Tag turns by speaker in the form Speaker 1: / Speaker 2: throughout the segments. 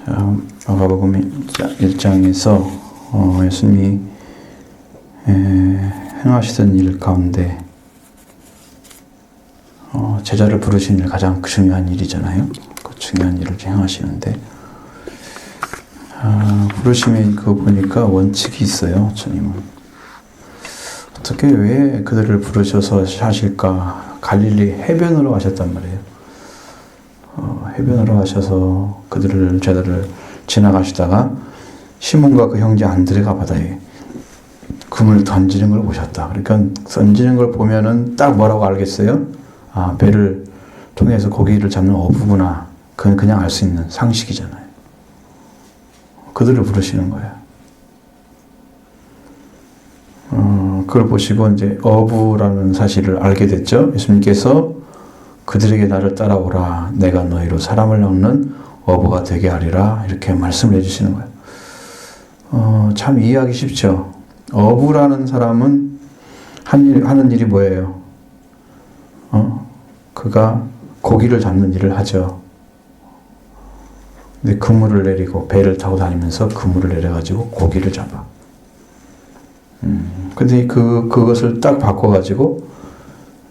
Speaker 1: 마가복음 1장에서 예수님이 행하시던 일 가운데 제자를 부르신 일 가장 중요한 일이잖아요. 그 중요한 일을 행하시는데 부르심에 그거 보니까 원칙이 있어요. 주님은 어떻게 왜 그들을 부르셔서 하실까? 갈릴리 해변으로 가셨단 말이에요. 해변으로 가셔서 제자들을 지나가시다가 시몬과 그 형제 안드레가 바다에 금을 던지는 걸 보셨다. 그러니까 던지는 걸 보면은 딱 뭐라고 알겠어요? 배를 통해서 고기를 잡는 어부구나. 그건 그냥 알 수 있는 상식이잖아요. 그들을 부르시는 거예요. 그걸 보시고 이제 어부라는 사실을 알게 됐죠. 예수님께서 그들에게 나를 따라오라. 내가 너희로 사람을 낚는 어부가 되게 하리라. 이렇게 말씀을 해주시는 거예요. 참 이해하기 쉽죠. 어부라는 사람은 하는 일이 뭐예요? 그가 고기를 잡는 일을 하죠. 근데 그물을 내리고 배를 타고 다니면서 그물을 내려가지고 고기를 잡아. 근데 그것을 딱 바꿔가지고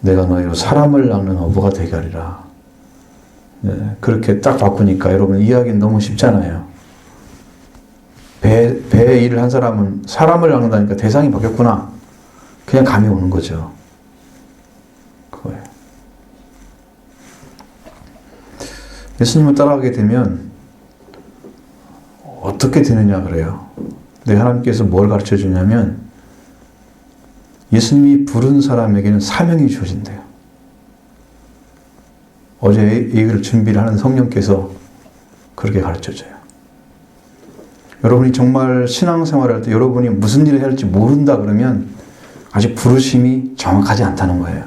Speaker 1: 내가 너희로 사람을 낚는 어부가 되게 하리라. 네, 그렇게 딱 바꾸니까 여러분 이해하기는 너무 쉽잖아요. 배에 일을 한 사람은 사람을 낚는다니까 대상이 바뀌었구나. 그냥 감이 오는 거죠. 그거예요. 예수님을 따라가게 되면 어떻게 되느냐 그래요. 근데 하나님께서 뭘 가르쳐 주냐면 예수님이 부른 사람에게는 사명이 주어진대요. 어제 얘기를 준비를 하는 성령께서 그렇게 가르쳐줘요. 여러분이 정말 신앙생활을 할 때 여러분이 무슨 일을 해야 할지 모른다 그러면 아직 부르심이 정확하지 않다는 거예요.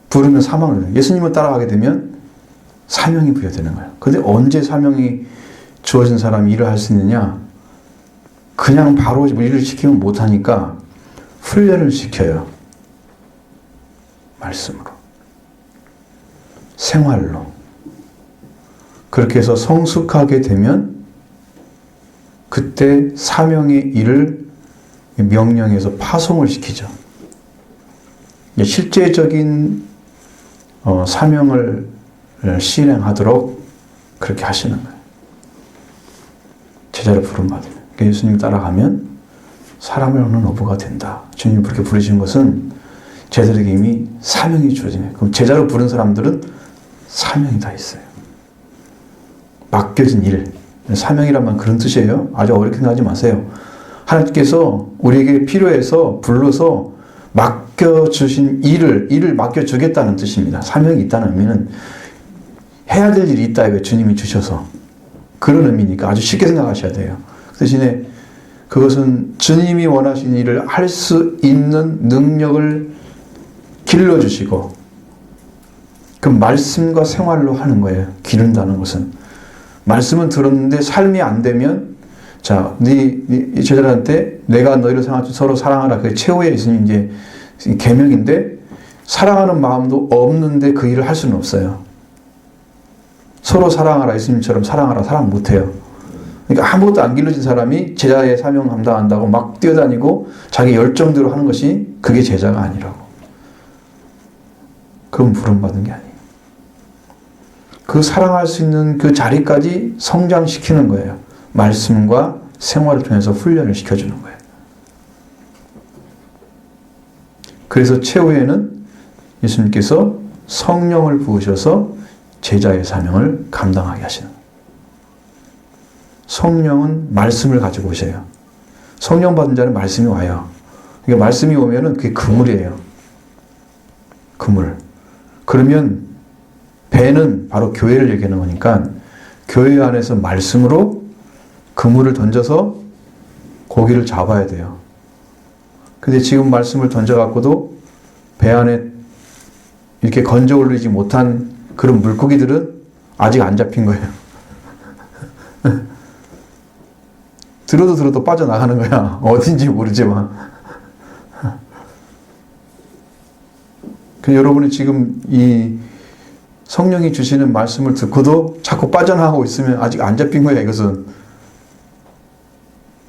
Speaker 1: 부르면 사망을 해요. 예수님을 따라가게 되면 사명이 부여되는 거예요. 근데 언제 사명이 주어진 사람이 일을 할 수 있느냐? 그냥 바로 일을 시키면 못하니까 훈련을 시켜요. 말씀으로. 생활로. 그렇게 해서 성숙하게 되면 그때 사명의 일을 명령해서 파송을 시키죠. 실제적인 사명을 실행하도록 그렇게 하시는 거예요. 제자를 부름받으면. 예수님 따라가면 사람을 얻는 어부가 된다. 주님이 그렇게 부르시는 것은 제자들에게 이미 사명이 주어지네. 그럼 제자로 부른 사람들은 사명이 다 있어요. 맡겨진 일. 사명이란 그런 뜻이에요. 아주 어렵게 생각하지 마세요. 하나님께서 우리에게 필요해서 불러서 맡겨주신 일을 맡겨주겠다는 뜻입니다. 사명이 있다는 의미는 해야 될 일이 있다. 이거 주님이 주셔서. 그런 의미니까 아주 쉽게 생각하셔야 돼요. 그 대신에 그것은 주님이 원하신 일을 할 수 있는 능력을 길러주시고 그 말씀과 생활로 하는 거예요. 기른다는 것은. 말씀은 들었는데 삶이 안 되면 자, 네 제자들한테 내가 너희를 서로 사랑하라. 그게 최후의 예수님 이제 계명인데 사랑하는 마음도 없는데 그 일을 할 수는 없어요. 서로 사랑하라. 예수님처럼 사랑하라. 사랑 못해요. 그러니까 아무것도 안 길러진 사람이 제자의 사명 감당한다고 막 뛰어다니고 자기 열정대로 하는 것이 그게 제자가 아니라고. 그건 부름받은 게 아니에요. 그 사랑할 수 있는 그 자리까지 성장시키는 거예요. 말씀과 생활을 통해서 훈련을 시켜주는 거예요. 그래서 최후에는 예수님께서 성령을 부으셔서 제자의 사명을 감당하게 하시는 거예요. 성령은 말씀을 가지고 오셔요. 성령 받은 자는 말씀이 와요. 그러니까 말씀이 오면은 그게 그물이에요. 그물. 그러면 배는 바로 교회를 얘기하는 거니까 교회 안에서 말씀으로 그물을 던져서 고기를 잡아야 돼요. 근데 지금 말씀을 던져갖고도 배 안에 이렇게 건져 올리지 못한 그런 물고기들은 아직 안 잡힌 거예요. 들어도 빠져나가는 거야. 어딘지 모르지만. 여러분이 지금 이 성령이 주시는 말씀을 듣고도 자꾸 빠져나가고 있으면 아직 안 잡힌 거야. 이것은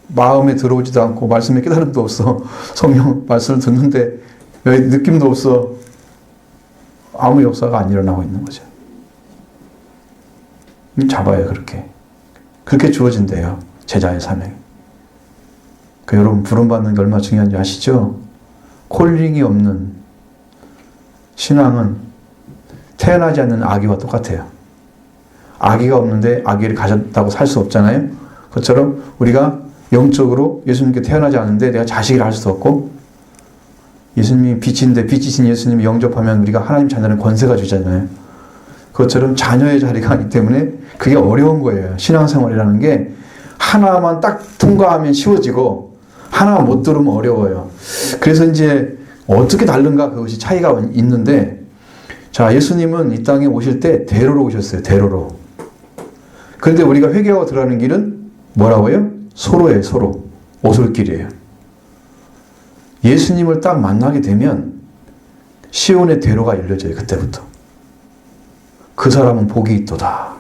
Speaker 1: 마음에 들어오지도 않고 말씀에 깨달음도 없어. 성령 말씀을 듣는데 왜 느낌도 없어. 아무 역사가 안 일어나고 있는 거죠. 잡아요. 그렇게 주어진대요. 제자의 사명이. 여러분 부름받는 게 얼마나 중요한지 아시죠? 콜링이 없는 신앙은 태어나지 않는 아기와 똑같아요. 아기가 없는데 아기를 가졌다고 살 수 없잖아요. 그것처럼 우리가 영적으로 예수님께 태어나지 않는데 내가 자식을 할 수도 없고, 예수님이 빛인데 빛이신 예수님을 영접하면 우리가 하나님 자녀는 권세가 주잖아요. 그것처럼 자녀의 자리가 아니기 때문에 그게 어려운 거예요. 신앙생활이라는 게 하나만 딱 통과하면 쉬워지고 하나만 못 들으면 어려워요. 그래서 이제 어떻게 다른가 그것이 차이가 있는데, 자, 예수님은 이 땅에 오실 때 대로로 오셨어요. 대로로. 그런데 우리가 회개하고 들어가는 길은 뭐라고요? 소로예요. 소로. 오솔길이에요. 예수님을 딱 만나게 되면 시온의 대로가 열려져요. 그때부터. 그 사람은 복이 있도다.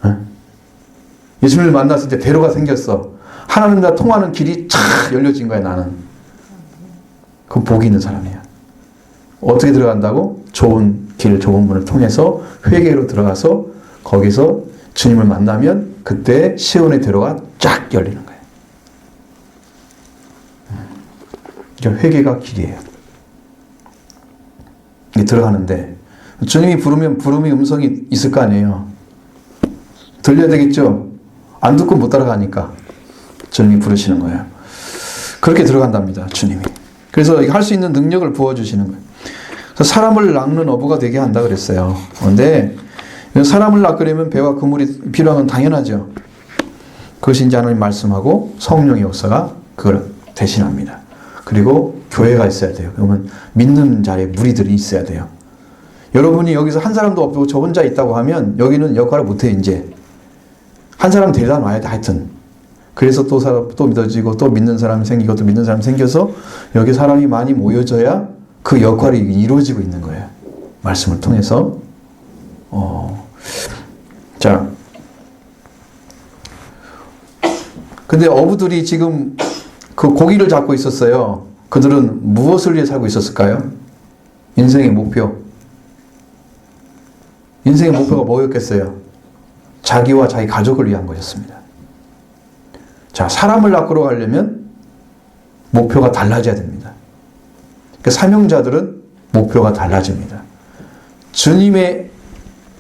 Speaker 1: 응? 예수님을 만났을 때 대로가 생겼어. 하나님과 통하는 길이 쫙 열려진 거야. 나는. 그건 복이 있는 사람이야. 어떻게 들어간다고? 좁은 길, 좁은 문을 통해서 회개로 들어가서 거기서 주님을 만나면 그때 시온의 대로가 쫙 열리는 거예요. 회개가 길이에요. 이게 들어가는데 주님이 부르면 부름의 음성이 있을 거 아니에요. 들려야 되겠죠? 안 듣고 못 따라가니까 주님이 부르시는 거예요. 그렇게 들어간답니다. 주님이. 그래서 할 수 있는 능력을 부어주시는 거예요. 그래서 사람을 낚는 어부가 되게 한다 그랬어요. 그런데 사람을 낚으려면 배와 그물이 필요한 건 당연하죠. 그것이 이제 하나님 말씀하고 성령의 역사가 그걸 대신합니다. 그리고 교회가 있어야 돼요. 그러면 믿는 자리에 무리들이 있어야 돼요. 여러분이 여기서 한 사람도 없고 저 혼자 있다고 하면 여기는 역할을 못해. 이제 한 사람 데려다 놔야 돼. 하여튼 그래서 또 믿어지고 또 믿는 사람이 생기고 또 믿는 사람이 생겨서 여기 사람이 많이 모여져야 그 역할이 이루어지고 있는 거예요. 말씀을 통해서. 자, 근데 어부들이 지금 그 고기를 잡고 있었어요. 그들은 무엇을 위해 살고 있었을까요? 인생의 목표. 인생의 목표가 뭐였겠어요? 자기와 자기 가족을 위한 것이었습니다. 자, 사람을 낚으러 가려면 목표가 달라져야 됩니다. 그러니까 사명자들은 목표가 달라집니다. 주님의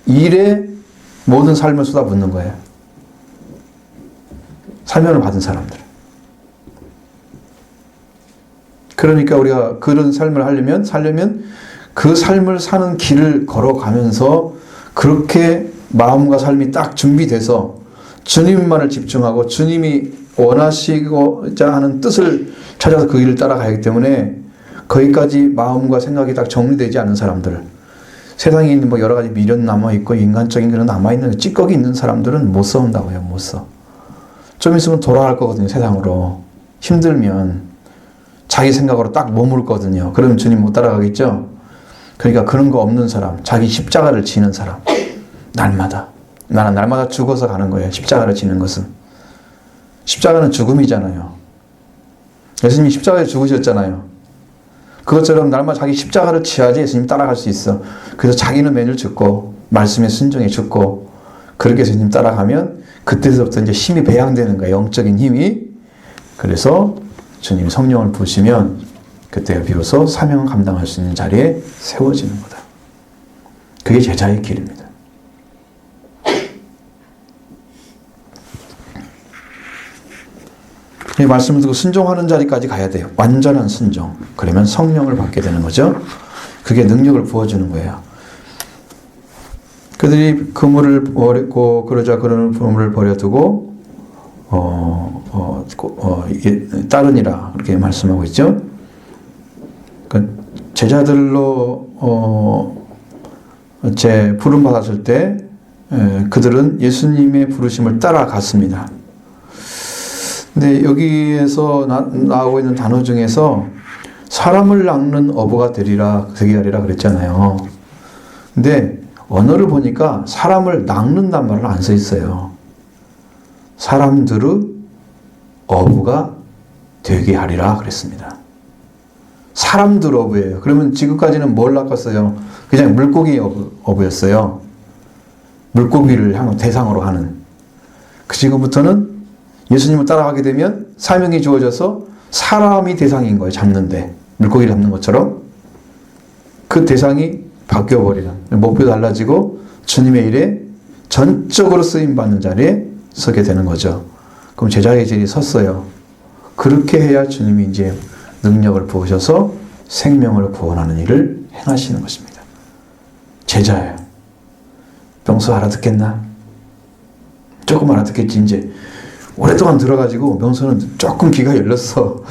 Speaker 1: 일에 모든 삶을 쏟아붓는 거예요. 사명을 받은 사람들. 그러니까 우리가 그런 삶을 살려면 그 삶을 사는 길을 걸어가면서 그렇게 마음과 삶이 딱 준비돼서 주님만을 집중하고 주님이 원하시고자 하는 뜻을 찾아서 그 길을 따라가야 하기 때문에 거기까지 마음과 생각이 딱 정리되지 않은 사람들, 세상에 있는 뭐 여러 가지 미련 남아있고 인간적인 그런 남아있는 찌꺼기 있는 사람들은 못 싸운다고요. 못 써. 좀 있으면 돌아갈 거거든요. 세상으로. 힘들면 자기 생각으로 딱 머물거든요. 그러면 주님 못 따라가겠죠? 그러니까 그런 거 없는 사람, 자기 십자가를 지는 사람, 날마다. 나는 날마다 죽어서 가는 거예요. 십자가를 지는 것은. 십자가는 죽음이잖아요. 예수님이 십자가에 죽으셨잖아요. 그것처럼 날마다 자기 십자가를 지어야지 예수님 따라갈 수 있어. 그래서 자기는 매일 죽고 말씀에 순종해 죽고 그렇게 예수님 따라가면 그때서부터 이제 힘이 배양되는 거예요. 영적인 힘이. 그래서 주님 성령을 부으시면 그때 비로소 사명을 감당할 수 있는 자리에 세워지는 거다. 그게 제자의 길입니다. 이 말씀을 듣고 순종하는 자리까지 가야 돼요. 완전한 순종. 그러면 성령을 받게 되는 거죠. 그게 능력을 부어주는 거예요. 그들이 그물을 버리고 그러자 그물을 버려두고 따르니라 그렇게 말씀하고 있죠. 제자들로 제 부름 받았을 때 그들은 예수님의 부르심을 따라갔습니다. 근데 여기에서 나오고 있는 단어 중에서 사람을 낚는 어부가 되게 하리라 그랬잖아요. 근데 언어를 보니까 사람을 낚는단 말은 안 써 있어요. 사람들의 어부가 되게 하리라 그랬습니다. 사람들 어부예요. 그러면 지금까지는 뭘 낚았어요? 그냥 물고기 어부였어요. 물고기를 대상으로 하는. 지금부터는 예수님을 따라가게 되면 사명이 주어져서 사람이 대상인 거예요. 잡는데. 물고기를 잡는 것처럼. 그 대상이 바뀌어버리는. 목표 달라지고 주님의 일에 전적으로 쓰임받는 자리에 서게 되는 거죠. 그럼 제자의 자리에 섰어요. 그렇게 해야 주님이 이제 능력을 부으셔서 생명을 구원하는 일을 행하시는 것입니다. 제자예요. 명수 알아듣겠나? 조금 알아듣겠지. 이제 오랫동안 들어가지고 명수는 조금 귀가 열렸어.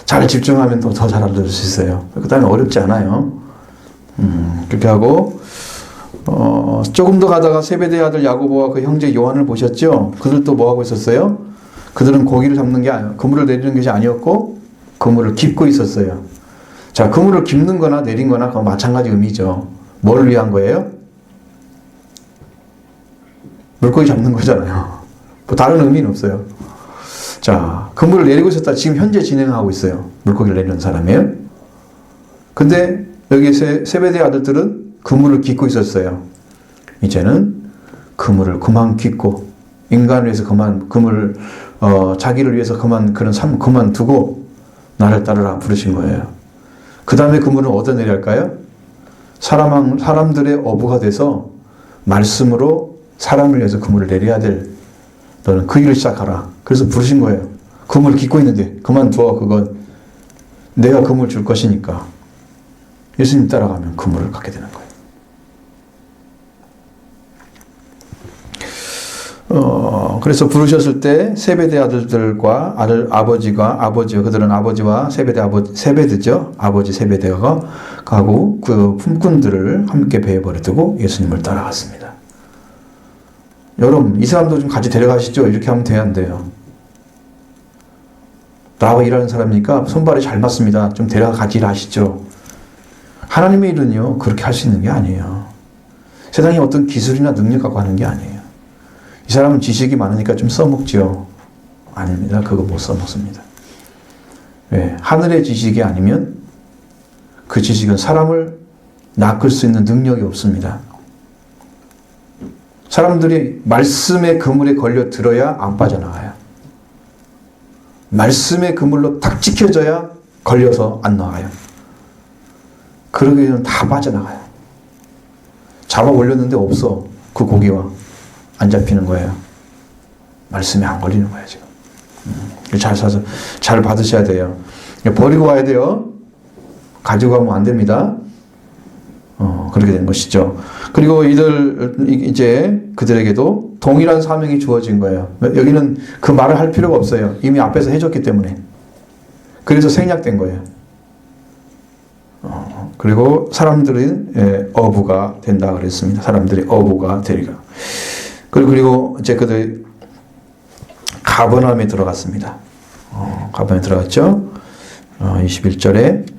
Speaker 1: 잘 집중하면 더 잘 알아들을 수 있어요. 그 다음에 어렵지 않아요. 그렇게 하고 조금 더 가다가 세베대의 아들 야고보와 그 형제 요한을 보셨죠? 그들도 뭐 하고 있었어요? 그들은 고기를 잡는 게 아니에요. 그물을 내리는 것이 아니었고 그물을 깁고 있었어요. 자, 그물을 깁는 거나 내린 거나 그건 마찬가지 의미죠. 뭘 위한 거예요? 물고기 잡는 거잖아요. 뭐 다른 의미는 없어요. 자, 그물을 내리고 있었다. 지금 현재 진행하고 있어요. 물고기를 내리는 사람이에요. 근데 여기 세베대의 아들들은 그물을 깃고 있었어요. 이제는 그물을 그만 깃고 인간을 위해서 그물 자기를 위해서 그런 삶 그만두고 나를 따르라 부르신 거예요. 그 다음에 그물은 어디다 내려야 할까요? 사람들의 어부가 돼서 말씀으로 사람을 위해서 그물을 내려야 될 너는 그 일을 시작하라. 그래서 부르신 거예요. 그물을 깃고 있는데 그만두어. 그건 내가 그물 줄 것이니까. 예수님 따라가면 그물을 갖게 되는 거예요. 그래서 부르셨을 때 세베대 아들들과 아버지와 그들은 아버지와 세베드죠. 아버지 세베대가 가고 그 품꾼들을 함께 배에 버려두고 예수님을 따라갔습니다. 여러분, 이 사람도 좀 같이 데려가시죠. 이렇게 하면 돼야 안 돼요. 나와 일하는 사람이니까 손발이 잘 맞습니다. 좀 데려가 같이 일하시죠. 하나님의 일은요, 그렇게 할 수 있는 게 아니에요. 세상에 어떤 기술이나 능력 갖고 하는 게 아니에요. 이 사람은 지식이 많으니까 좀 써먹지요. 아닙니다. 그거 못 써먹습니다. 왜? 하늘의 지식이 아니면 그 지식은 사람을 낚을 수 있는 능력이 없습니다. 사람들이 말씀의 그물에 걸려 들어야 안 빠져나가요. 말씀의 그물로 딱 지켜져야 걸려서 안 나가요. 그러게 되면 다 빠져나가요. 잡아 올렸는데 없어. 그 고기와 안 잡히는 거예요. 말씀에 안 걸리는 거예요, 지금. 잘 사서 잘 받으셔야 돼요. 버리고 와야 돼요. 가지고 가면 안 됩니다. 그렇게 되는 것이죠. 그리고 이제 그들에게도 동일한 사명이 주어진 거예요. 여기는 그 말을 할 필요가 없어요. 이미 앞에서 해줬기 때문에. 그래서 생략된 거예요. 그리고 사람들은 어부가 된다 그랬습니다. 사람들이 어부가 되리라. 그리고 이제 그들 가버나움에 들어갔습니다. 가버나움에 들어갔죠. 21절에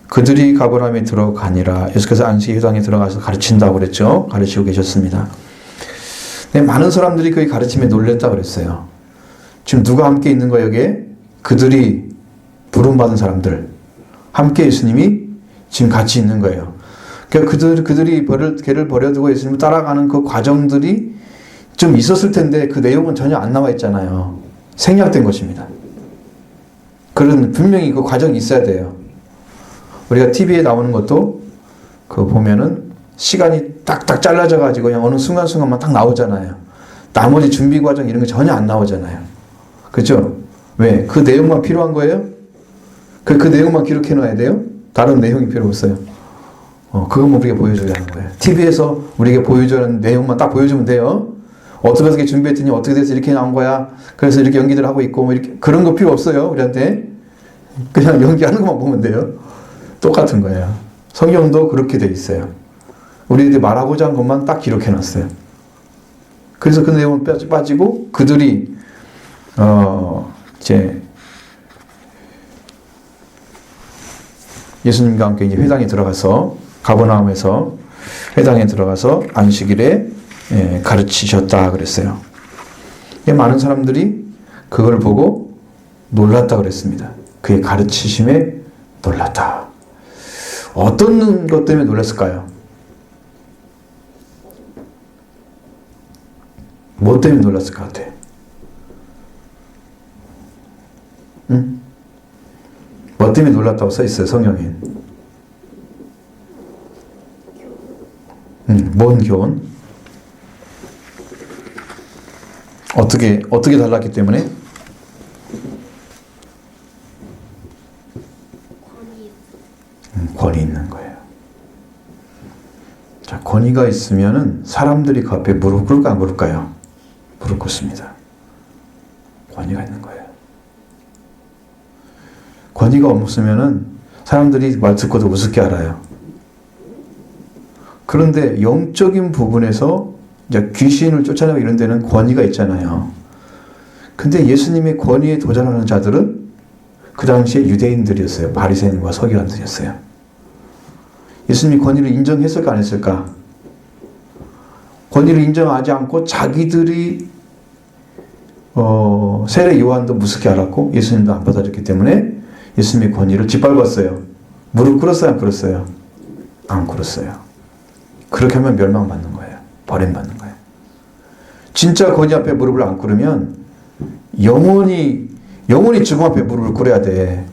Speaker 1: 그들이 가버나움에 들어가니라. 예수께서 안식일 회당에 들어가서 가르친다고 그랬죠. 가르치고 계셨습니다. 근데 많은 사람들이 그의 가르침에 놀랬다 그랬어요. 지금 누가 함께 있는 거예요, 여기에? 그들이 부름받은 사람들. 함께 예수님이 지금 같이 있는 거예요. 그러니까 그들이 걔를 버려두고 예수님을 따라가는 그 과정들이 좀 있었을 텐데 그 내용은 전혀 안 나와 있잖아요. 생략된 것입니다. 분명히 그 과정이 있어야 돼요. 우리가 TV에 나오는 것도 그 보면은 시간이 딱딱 잘라져 가지고 그냥 어느 순간순간만 딱 나오잖아요. 나머지 준비 과정 이런 게 전혀 안 나오잖아요. 그죠? 왜? 그 내용만 필요한 거예요? 그 내용만 기록해 놔야 돼요? 다른 내용이 필요 없어요. 그것만 우리에게 보여줘야 하는 거예요. TV에서 우리에게 보여주는 내용만 딱 보여주면 돼요. 어떻게 준비했더니 어떻게 돼서 이렇게 나온 거야. 그래서 이렇게 연기들 하고 있고, 뭐 이렇게. 그런 거 필요 없어요, 우리한테. 그냥 연기하는 것만 보면 돼요. 똑같은 거예요. 성경도 그렇게 돼 있어요. 우리들이 말하고자 한 것만 딱 기록해 놨어요. 그래서 그 내용은 빠지고, 그들이, 이제, 예수님과 함께 이제 회당에 들어가서 가버나움에서 회당에 들어가서 안식일에 가르치셨다 그랬어요. 많은 사람들이 그걸 보고 놀랐다 그랬습니다. 그의 가르치심에 놀랐다. 어떤 것 때문에 놀랐을까요? 뭐 때문에 놀랐을 것 같아? 응? 뭐 때문에 놀랐다고 써있어요, 성경에. 뭔 교훈? 어떻게 달랐기 때문에? 권위 있는 거예요. 자, 권위가 있으면은 사람들이 그 앞에 무릎 꿇을까 안 꿇을까요? 무릎 꿇습니다. 권위가 있는 거예요. 권위가 없으면은 사람들이 말 듣고도 우습게 알아요. 그런데 영적인 부분에서 이제 귀신을 쫓아내고 이런 데는 권위가 있잖아요. 근데 예수님의 권위에 도전하는 자들은 그 당시에 유대인들이었어요. 바리새인과 서기관들이었어요. 예수님이 권위를 인정했을까 안 했을까? 권위를 인정하지 않고 자기들이 세례 요한도 무섭게 알았고 예수님도 안 받아줬기 때문에 예수님의 권위를 짓밟았어요. 무릎 꿇었어요? 안 꿇었어요? 안 꿇었어요. 그렇게 하면 멸망받는 거예요. 버림받는 거예요. 진짜 권위 앞에 무릎을 안 꿇으면 영원히 죽음 앞에 무릎을 꿇어야 돼.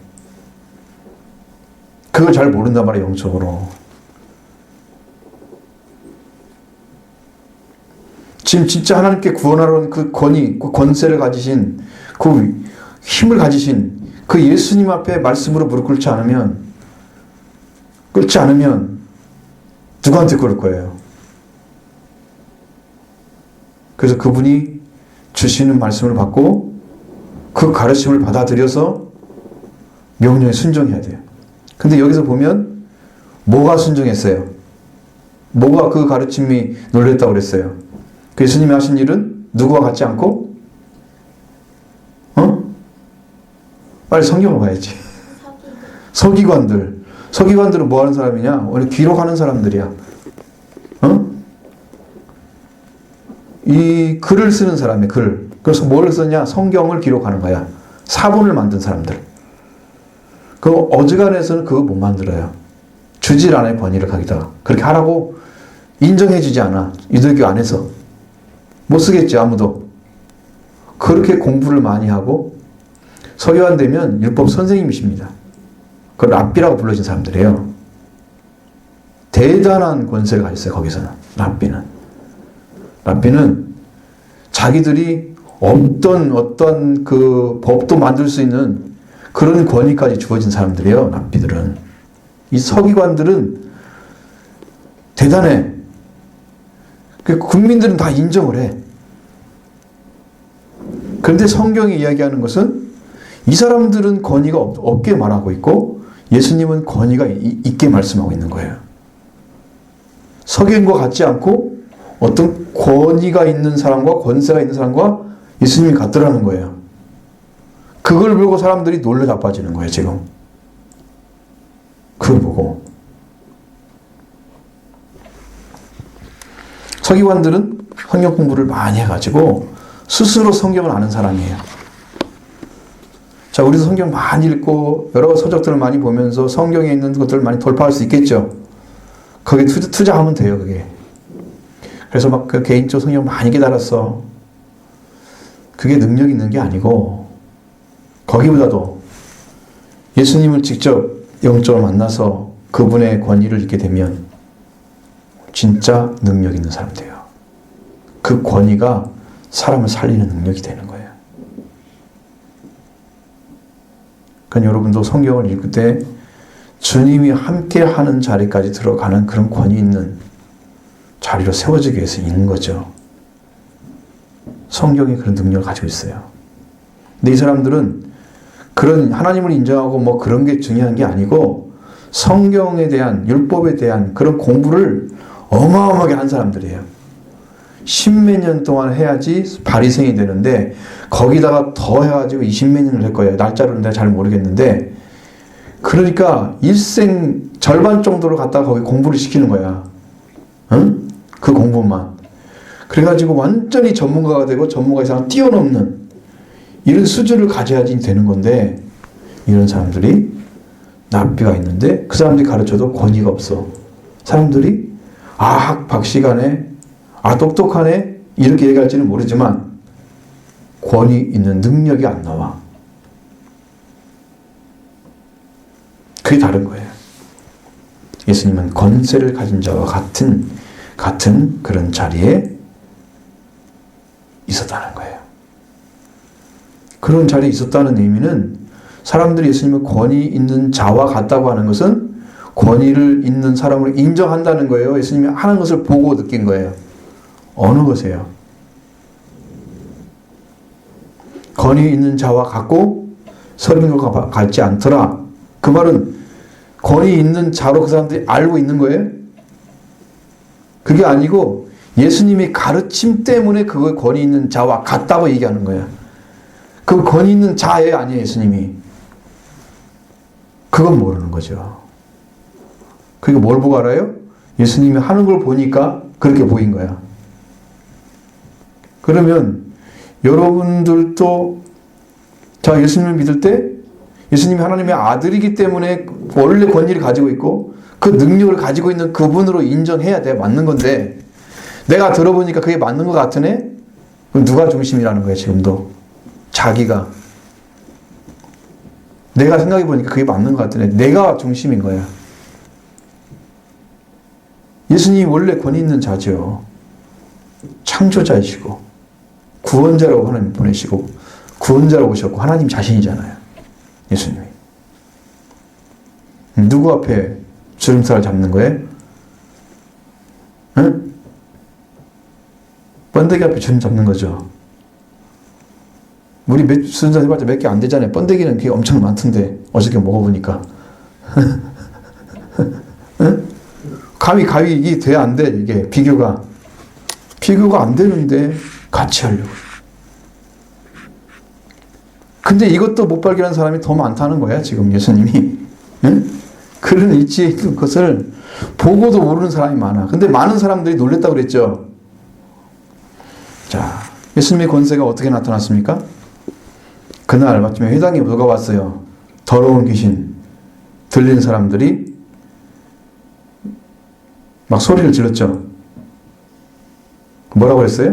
Speaker 1: 그걸 잘 모른단 말이에요, 영적으로. 지금 진짜 하나님께 구원하러 온 그 권위, 그 권세를 가지신, 그 힘을 가지신 그 예수님 앞에 말씀으로 무릎 꿇지 않으면 누구한테 꿇을 거예요? 그래서 그분이 주시는 말씀을 받고 그 가르침을 받아들여서 명령에 순종해야 돼요. 근데 여기서 보면 뭐가 순종했어요? 뭐가 그 가르침이 놀랬다고 그랬어요? 그 예수님이 하신 일은 누구와 같지 않고? 빨리 성경을 봐야지. 서기관들은 뭐 하는 사람이냐? 원래 기록하는 사람들이야. 이 글을 쓰는 사람이야, 글. 그래서 뭘 썼냐? 성경을 기록하는 거야. 사본을 만든 사람들. 그 어지간해서는 그거 못 만들어요. 주질 않아요, 권위를 가기다가. 그렇게 하라고 인정해주지 않아. 유대교 안에서. 못 쓰겠지, 아무도. 그렇게 공부를 많이 하고 서기관 되면 율법 선생님이십니다. 그걸 랍비라고 불러진 사람들이에요. 대단한 권세를 가졌어요, 거기서는. 랍비는 자기들이 어떤 그 법도 만들 수 있는 그런 권위까지 주어진 사람들이에요, 랍비들은. 이 서기관들은 대단해. 국민들은 다 인정을 해. 그런데 성경이 이야기하는 것은 이 사람들은 권위가 없게 말하고 있고 예수님은 권위가 있게 말씀하고 있는 거예요. 서기관과 같지 않고 어떤 권위가 있는 사람과 권세가 있는 사람과 예수님이 같더라는 거예요. 그걸 보고 사람들이 놀래 자빠지는 거예요, 지금. 그걸 보고. 서기관들은 성경 공부를 많이 해가지고 스스로 성경을 아는 사람이에요. 자, 우리도 성경 많이 읽고 여러 서적들을 많이 보면서 성경에 있는 것들을 많이 돌파할 수 있겠죠. 거기에 투자하면 돼요, 그게. 그래서 막 그 개인적 성경 많이 깨달았어. 그게 능력 있는 게 아니고 거기보다도 예수님을 직접 영적으로 만나서 그분의 권위를 읽게 되면 진짜 능력 있는 사람 돼요. 그 권위가 사람을 살리는 능력이 되는 거예요. 그러니까 여러분도 성경을 읽을 때 주님이 함께 하는 자리까지 들어가는 그런 권위 있는 자리로 세워지기 위해서 있는 거죠. 성경이 그런 능력을 가지고 있어요. 근데 이 사람들은 그런 하나님을 인정하고 뭐 그런 게 중요한 게 아니고 성경에 대한, 율법에 대한 그런 공부를 어마어마하게 한 사람들이에요. 십몇 년 동안 해야지 바리새인이 되는데 거기다가 더 해가지고 20몇 년을 할 거예요. 날짜로는 내가 잘 모르겠는데 그러니까 일생 절반 정도를 갖다가 거기 공부를 시키는 거야. 응? 그 공부만. 그래가지고 완전히 전문가가 되고 전문가 이상을 뛰어넘는 이런 수준을 가져야지 되는 건데, 이런 사람들이 납비가 있는데 그 사람들이 가르쳐도 권위가 없어. 사람들이 박시간에 똑똑하네 이렇게 얘기할지는 모르지만 권위 있는 능력이 안 나와. 그게 다른 거예요. 예수님은 권세를 가진 자와 같은 그런 자리에 있었다는 거예요. 그런 자리에 있었다는 의미는 사람들이 예수님을 권위 있는 자와 같다고 하는 것은 권위를 있는 사람을 인정한다는 거예요. 예수님이 하는 것을 보고 느낀 거예요. 어느 것이에요? 권위 있는 자와 같고 서림과 같지 않더라. 그 말은 권위 있는 자로 그 사람들이 알고 있는 거예요? 그게 아니고 예수님의 가르침 때문에 그걸 권위 있는 자와 같다고 얘기하는 거예요. 그 권위 있는 자예요, 아니에요, 예수님이? 그건 모르는 거죠. 그게 뭘 보고 알아요? 예수님이 하는 걸 보니까 그렇게 보인 거야. 그러면 여러분들도 예수님을 믿을 때 예수님이 하나님의 아들이기 때문에 원래 권위를 가지고 있고 그 능력을 가지고 있는 그분으로 인정해야 돼. 맞는 건데 내가 들어보니까 그게 맞는 것 같으네? 그럼 누가 중심이라는 거예요, 지금도? 자기가. 내가 생각해 보니까 그게 맞는 것 같으네. 내가 중심인 거야. 예수님이 원래 권위 있는 자죠. 창조자이시고 구원자라고 하나님 보내시고 구원자라고 오셨고 하나님 자신이잖아요. 예수님이. 누구 앞에 주름살을 잡는 거예요? 응? 번데기 앞에 주름 잡는 거죠. 우리 순서 해봤자 몇 개 안 되잖아요. 번데기는 그게 엄청 많던데 어저께 먹어보니까. 응? 가위 이게 돼 안 돼? 이게 비교가 안 되는데 같이 하려고. 근데 이것도 못 발견한 사람이 더 많다는 거야 지금 예수님이. 응? 그런 이치에 있는 것을 보고도 모르는 사람이 많아. 근데 많은 사람들이 놀랬다고 그랬죠. 자, 예수님의 권세가 어떻게 나타났습니까? 그날 마침에 회당에 누가 왔어요? 더러운 귀신 들린 사람들이 막 소리를 질렀죠. 뭐라고 했어요?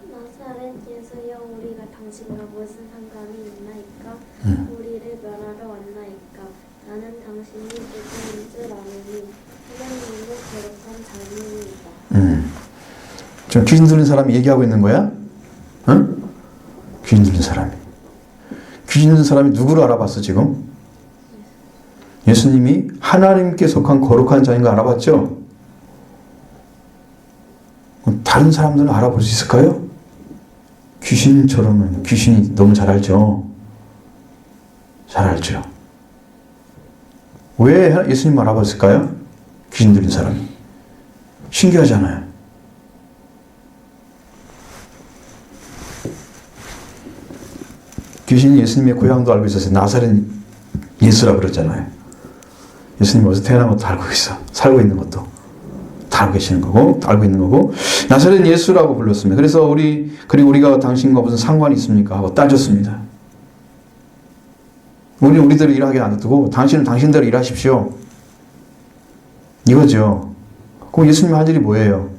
Speaker 2: 나사렛 예수여, 우리가 당신과 무슨 상관이 있나이까? 우리를 멸하러 왔나이까? 나는 당신이 누구인 줄 아느니 하나님의 거룩한 자녀이다.
Speaker 1: 지금 귀신 들린 사람이 얘기하고 있는 거야? 응? 귀신 들린 사람이. 귀신 들린 사람이 누구를 알아봤어 지금? 예수님이 하나님께 속한 거룩한 자인 거 알아봤죠? 다른 사람들은 알아볼 수 있을까요? 귀신처럼은 귀신이 너무 잘 알죠. 잘 알죠. 왜 예수님 알아봤을까요? 귀신 들린 사람이. 신기하잖아요. 귀신이 예수님의 고향도 알고 있었어요. 나사렛 예수라고 그러잖아요. 예수님이 어디서 태어난 것도 알고 있어. 살고 있는 것도 다 알고 계시는 거고, 알고 있는 거고, 나사렛 예수라고 불렀습니다. 그래서 그리고 우리가 당신과 무슨 상관이 있습니까? 하고 따졌습니다. 우리는 우리대로 일하게 안 두고 당신은 당신대로 일하십시오. 이거죠. 그럼 예수님 할 일이 뭐예요?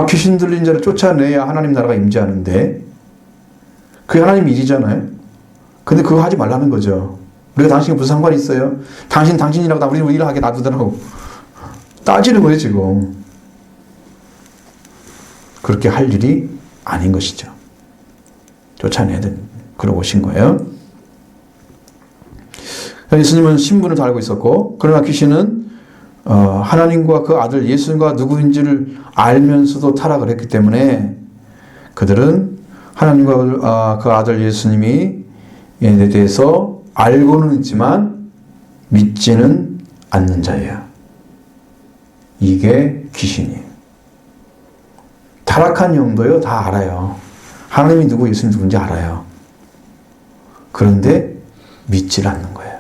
Speaker 1: 귀신 들린 자를 쫓아내야 하나님 나라가 임재하는데 그게 하나님 일이잖아요. 근데 그거 하지 말라는 거죠. 우리가 당신과 무슨 상관이 있어요? 당신이라고 우리 일을 하게 놔두더라고. 따지는 거예요 지금. 그렇게 할 일이 아닌 것이죠. 쫓아내야 돼. 그러고 오신 거예요. 예수님은 신분을 다 알고 있었고, 그러나 귀신은 하나님과 그 아들 예수님과 누구인지를 알면서도 타락을 했기 때문에 그들은 하나님과 그 아들 예수님이 에 대해서 알고는 있지만 믿지는 않는 자예요. 이게 귀신이에요. 타락한 영도요 다 알아요. 하나님이 누구 예수님 누군지 알아요. 그런데 믿질 않는 거예요.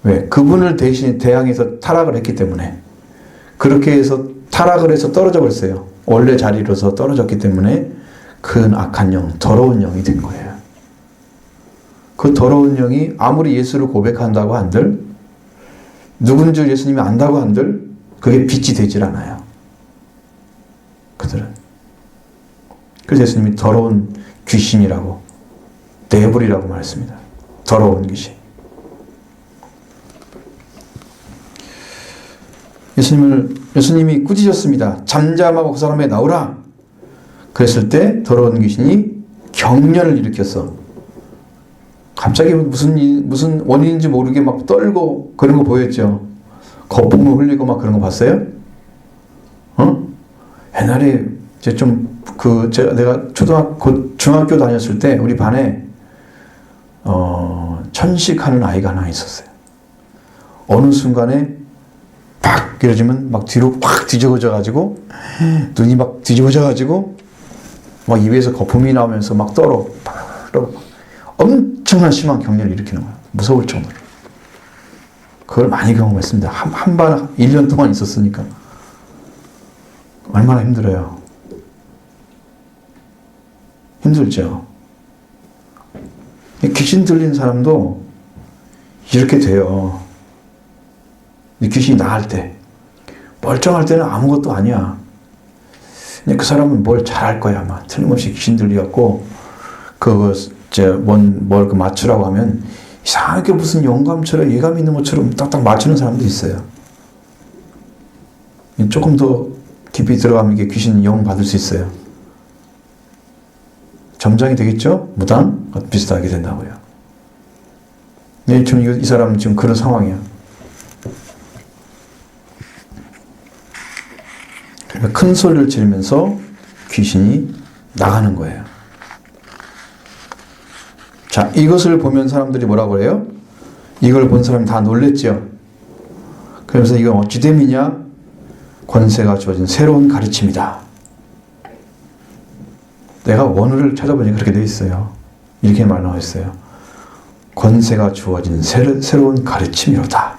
Speaker 1: 왜? 그분을 대신 대항해서 타락을 했기 때문에. 그렇게 해서 타락을 해서 떨어져 버렸어요. 원래 자리로서 떨어졌기 때문에 큰 악한 영, 더러운 영이 된 거예요. 그 더러운 영이 아무리 예수를 고백한다고 한들, 누군 줄 예수님이 안다고 한들 그게 빛이 되질 않아요. 그들은. 그래서 예수님이 더러운 귀신이라고, 데블이라고 말했습니다. 더러운 귀신. 예수님이 꾸짖었습니다. 잠잠하고 그 사람에 나오라. 그랬을 때 더러운 귀신이 경련을 일으켰어. 갑자기 무슨 원인인지 모르게 막 떨고 그런 거 보였죠. 거품을 흘리고 막 그런 거 봤어요? 옛날에 이제 내가 중학교 다녔을 때 우리 반에 천식하는 아이가 하나 있었어요. 어느 순간에 팍 이러지면 막 뒤로 확 뒤집어져 가지고 눈이 막 뒤집어져 가지고 막 입에서 거품이 나오면서 막 떨어 엄청난 심한 경련을 일으키는 거예요. 무서울 정도로. 그걸 많이 경험했습니다. 한 반 1년 동안 있었으니까. 얼마나 힘들어요. 힘들죠. 귀신 들린 사람도 이렇게 돼요. 귀신이 나갈 때. 멀쩡할 때는 아무것도 아니야. 근데 그 사람은 뭘 잘할 거야, 아마. 틀림없이 귀신 들려갖고, 뭘 맞추라고 하면, 이상하게 무슨 영감처럼, 예감 있는 것처럼 딱딱 맞추는 사람도 있어요. 조금 더 깊이 들어가면 이게 귀신 영 받을 수 있어요. 점장이 되겠죠? 무당? 비슷하게 된다고요. 네, 지금 이 사람은 지금 그런 상황이야. 그러니까 큰 소리를 지르면서 귀신이 나가는 거예요. 자, 이것을 보면 사람들이 뭐라고 해요? 이걸 본 사람이 다 놀랬죠. 그러면서 이건 어찌 됨이냐? 권세가 주어진 새로운 가르침이다. 내가 원어를 찾아보니 그렇게 되어 있어요. 이렇게 말 나와 있어요. 권세가 주어진 새로운 가르침이로다.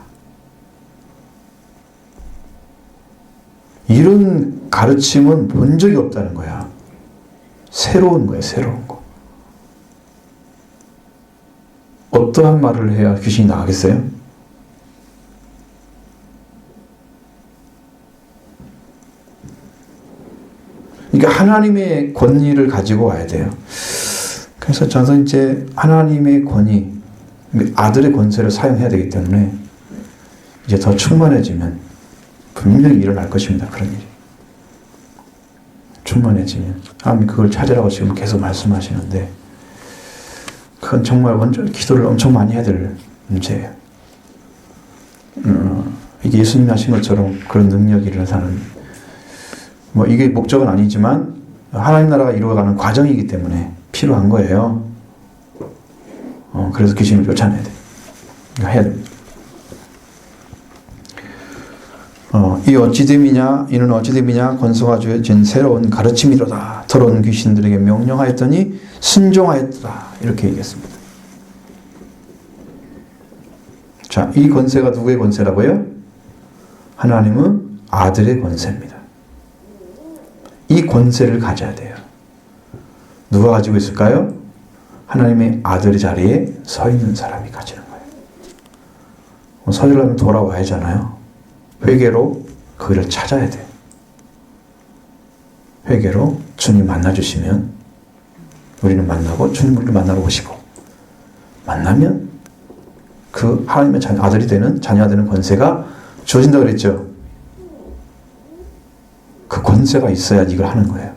Speaker 1: 이런 가르침은 본 적이 없다는 거야. 새로운 거야, 새로운 거. 어떠한 말을 해야 귀신이 나가겠어요? 그러니까 하나님의 권위를 가지고 와야 돼요. 그래서 저는 이제 하나님의 권위, 아들의 권세를 사용해야 되기 때문에 이제 더 충만해지면 분명히 일어날 것입니다. 그런 일이. 충만해지면. 하나님 그걸 찾으라고 지금 계속 말씀하시는데 그건 정말 완전 기도를 엄청 많이 해야 될 문제예요. 이게 예수님이 하신 것처럼 그런 능력이 일어나는 이게 목적은 아니지만 하나님 나라가 이루어가는 과정이기 때문에 필요한 거예요. 그래서 귀신을 쫓아내야 돼. 이거 해야 됩니다. 이 어찌됨이냐, 이는 어찌됨이냐, 권세가 주어진 새로운 가르침이로다. 더러운 귀신들에게 명령하였더니 순종하였다. 이렇게 얘기했습니다. 자, 이 권세가 누구의 권세라고요? 하나님은 아들의 권세입니다. 이 권세를 가져야 돼요. 누가 가지고 있을까요? 하나님의 아들의 자리에 서 있는 사람이 가지는 거예요. 서려면 돌아와야 하잖아요. 회개로 그를 찾아야 돼요. 회개로 주님 만나주시면 우리는 만나고 주님을 만나러 오시고 만나면 그 하나님의 아들이 되는 자녀가 되는 권세가 주어진다고 그랬죠. 그 권세가 있어야 이걸 하는 거예요.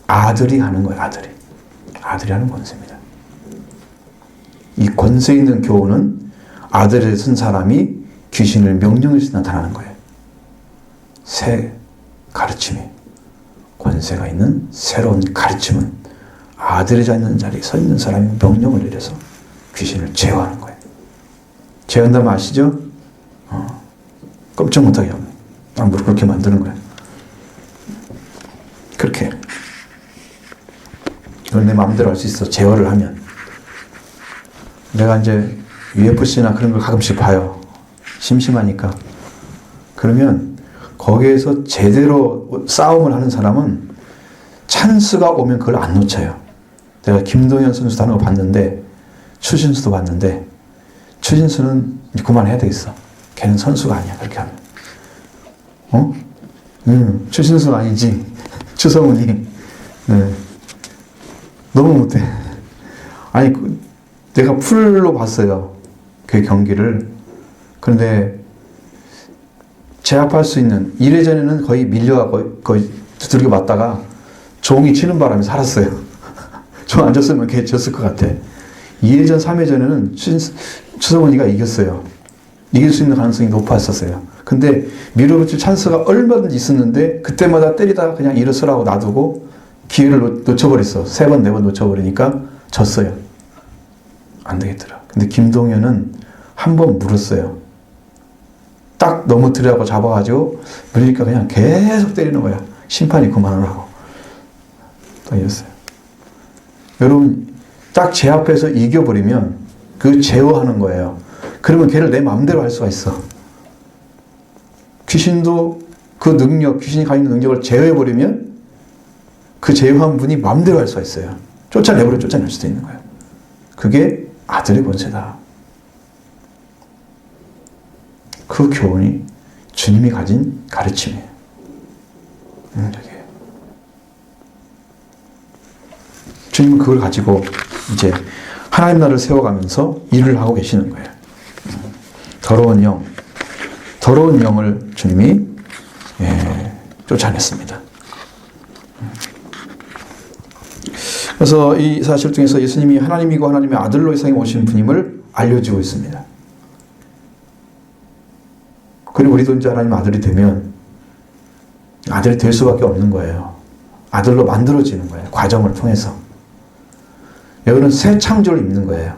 Speaker 1: 아들이 하는 거예요. 아들이 하는 권세입니다. 이 권세 있는 교훈은 아들에 쓴 사람이 귀신을 명령해서 나타나는 거예요. 새 가르침이 권세가 있는 새로운 가르침은 아들이 있는 자리에 서 있는 사람이 명령을 내려서 귀신을 제어하는 거예요. 제어한다면 아시죠? 깜짝 못하게 하면 딱 무릎 꿇게 만드는 거예요. 그렇게 이걸 내 마음대로 할 수 있어. 제어를 하면. 내가 이제 UFC나 그런 걸 가끔씩 봐요. 심심하니까. 그러면 거기에서 제대로 싸움을 하는 사람은 찬스가 오면 그걸 안 놓쳐요. 내가 김동현 선수도 하는 거 봤는데, 추신수도 봤는데, 추신수는 이제 그만해야 되겠어. 걔는 선수가 아니야, 그렇게 하면. 추신수는 아니지. 추성훈이. 네. 너무 못해. 아니, 내가 풀로 봤어요. 그 경기를. 그런데 제압할 수 있는 1회전에는 거의 밀려가고 거의 두들겨 맞다가 종이 치는 바람에 살았어요. 종 안 졌으면 걔 졌을 것 같아. 2회전, 3회전에는 추성훈이가 이겼어요. 이길 수 있는 가능성이 높았었어요. 근데 밀어붙일 찬스가 얼마든지 있었는데 그때마다 때리다가 그냥 일어서라고 놔두고 기회를 놓쳐버렸어. 3번, 4번 놓쳐버리니까 졌어요. 안 되겠더라. 근데 김동현은 한 번 물었어요. 딱 넘어뜨려고 잡아가지고 물으니까 그냥 계속 때리는 거야. 심판이 그만하라고. 또 이랬어요. 여러분, 딱 제 앞에서 이겨버리면 그 제어하는 거예요. 그러면 걔를 내 마음대로 할 수가 있어. 귀신도 그 능력, 귀신이 가진 능력을 제어해버리면 그 제어한 분이 마음대로 할 수가 있어요. 쫓아낼 수도 있는 거예요. 그게 아들의 권세다. 그 교훈이 주님이 가진 가르침이에요. 능력이에요. 주님은 그걸 가지고 이제 하나님 나라를 세워가면서 일을 하고 계시는 거예요. 더러운 영을 주님이 쫓아냈습니다. 그래서 이 사실 중에서 예수님이 하나님이고 하나님의 아들로 이 세상에 오신 분임을 알려주고 있습니다. 그리고 우리도 이제 하나님 아들이 되면 아들이 될 수밖에 없는 거예요. 아들로 만들어지는 거예요. 과정을 통해서. 여기는 새 창조를 입는 거예요.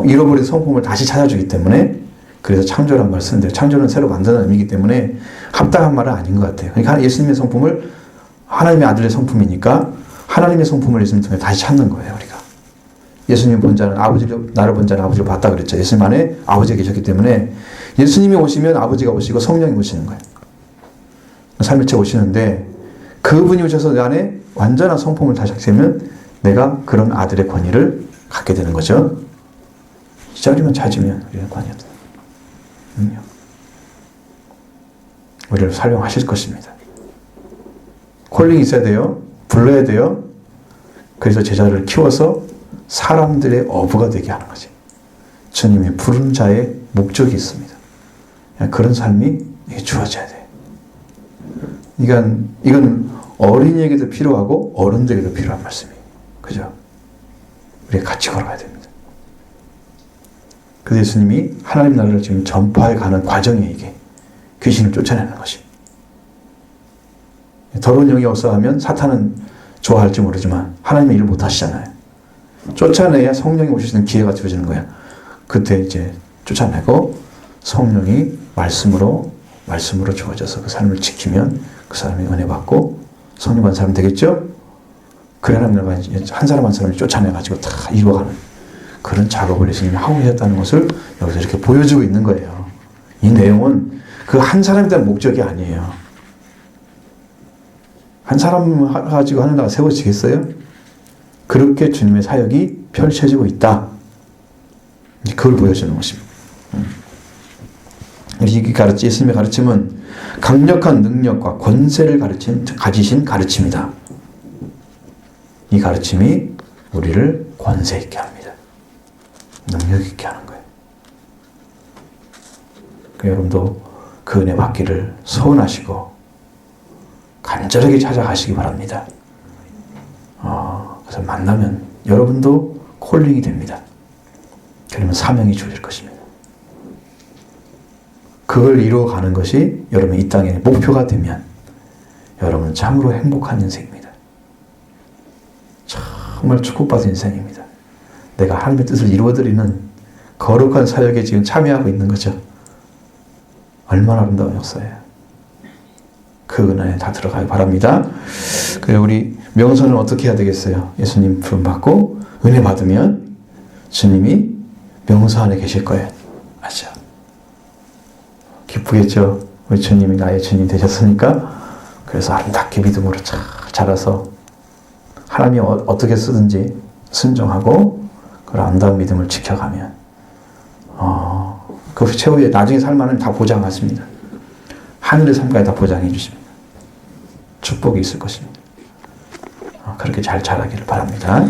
Speaker 1: 잃어버린 성품을 다시 찾아주기 때문에 그래서 창조라는 말 쓰는데 창조는 새로 만드는 의미이기 때문에 합당한 말은 아닌 것 같아요. 그러니까 예수님의 성품을 하나님의 아들의 성품이니까 하나님의 성품을 예수님 통해 다시 찾는 거예요. 우리가. 예수님 본 자는 나를 본 자는 아버지를 봤다 그랬죠. 예수님 안에 아버지가 계셨기 때문에 예수님이 오시면 아버지가 오시고 성령이 오시는 거예요. 삶일체 오시는데 그분이 오셔서 내 안에 완전한 성품을 다시 찾으면 내가 그런 아들의 권위를 갖게 되는 거죠. 기다리면 찾으면 우리는 권위 없다. 우리를 사용하실 것입니다. 콜링이 있어야 돼요. 불러야 돼요. 그래서 제자를 키워서 사람들의 어부가 되게 하는 거지. 주님이 부른 자의 목적이 있습니다. 그런 삶이 주어져야 돼. 이건 어린이에게도 필요하고 어른들에게도 필요한 말씀이에요. 그죠? 우리가 같이 걸어가야 됩니다. 그래서 예수님이 하나님 나라를 지금 전파해 가는 과정이에요, 이게. 귀신을 쫓아내는 것이. 더러운 영이 역사하면 사탄은 좋아할지 모르지만 하나님의 일을 못 하시잖아요. 쫓아내야 성령이 오실 수 있는 기회가 주어지는 거야. 그때 이제 쫓아내고 성령이 말씀으로 주어져서 그 사람을 지키면 그 사람이 은혜 받고 성령 받은 사람 되겠죠? 그 하나님을 한 사람 한 사람을 쫓아내가지고 다 이루어가는 그런 작업을 예수님이 하고 계셨다는 것을 여기서 이렇게 보여주고 있는 거예요. 이 내용은 그 한 사람에 대한 목적이 아니에요. 한 사람 가지고 하는 나라가 세워지겠어요? 그렇게 주님의 사역이 펼쳐지고 있다. 그걸 보여주는 것입니다. 예수님의 가르침은 강력한 능력과 권세를 가지신 가르침이다. 이 가르침이 우리를 권세 있게 합니다. 능력 있게 하는 거예요. 여러분도 그 은혜 받기를 소원하시고 간절하게 찾아가시기 바랍니다. 그래서 만나면 여러분도 콜링이 됩니다. 그러면 사명이 주어질 것입니다. 그걸 이루어가는 것이 여러분의 이 땅의 목표가 되면 여러분은 참으로 행복한 인생입니다. 정말 축복받은 인생입니다. 내가 하나님의 뜻을 이루어드리는 거룩한 사역에 지금 참여하고 있는 거죠. 얼마나 아름다운 역사예요. 그 은혜에 다 들어가기 바랍니다. 그리고 우리 명선은 어떻게 해야 되겠어요? 예수님 부름 받고 은혜 받으면 주님이 명서 안에 계실 거예요. 아시죠? 기쁘겠죠. 우리 주님이 나의 주님 되셨으니까. 그래서 아름답게 믿음으로 잘 자라서 하나님이 어떻게 쓰든지 순종하고 그 아름다운 믿음을 지켜가면 그 최후에 나중에 살만은 다 보장하십니다. 하늘의 삶까지 다 보장해 주십니다. 축복이 있을 것입니다. 그렇게 잘 자라기를 바랍니다.